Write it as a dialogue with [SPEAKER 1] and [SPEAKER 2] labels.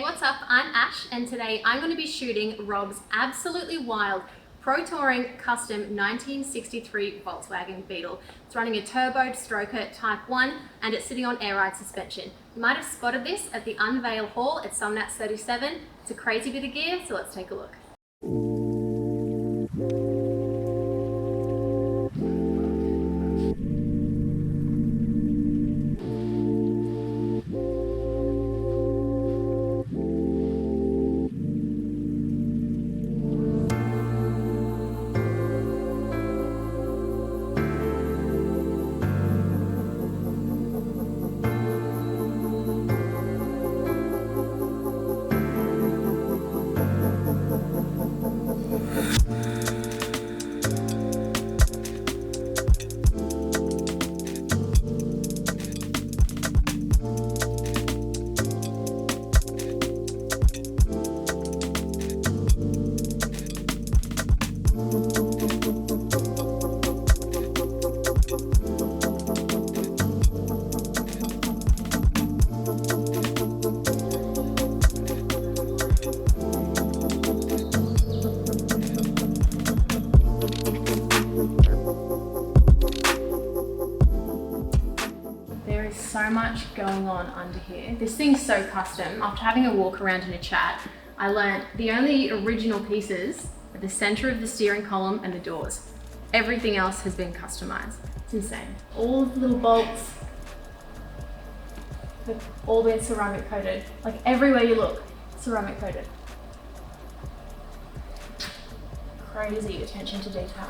[SPEAKER 1] Hey, what's up? I'm Ash, and today I'm going to be shooting Rob's absolutely wild Pro Touring Custom 1963 Volkswagen Beetle. It's running a turboed stroker Type 1 and it's sitting on air ride suspension. You might have spotted this at the Unveil Hall at Sumnats 37. It's a crazy bit of gear, so let's take a look. So much going on under here. This thing's so custom. After having a walk around in a chat, I learned the only original pieces are the center of the steering column and the doors. Everything else has been customized. It's insane. All of the little bolts have all been ceramic coated. Like everywhere you look, ceramic coated. Crazy attention to detail.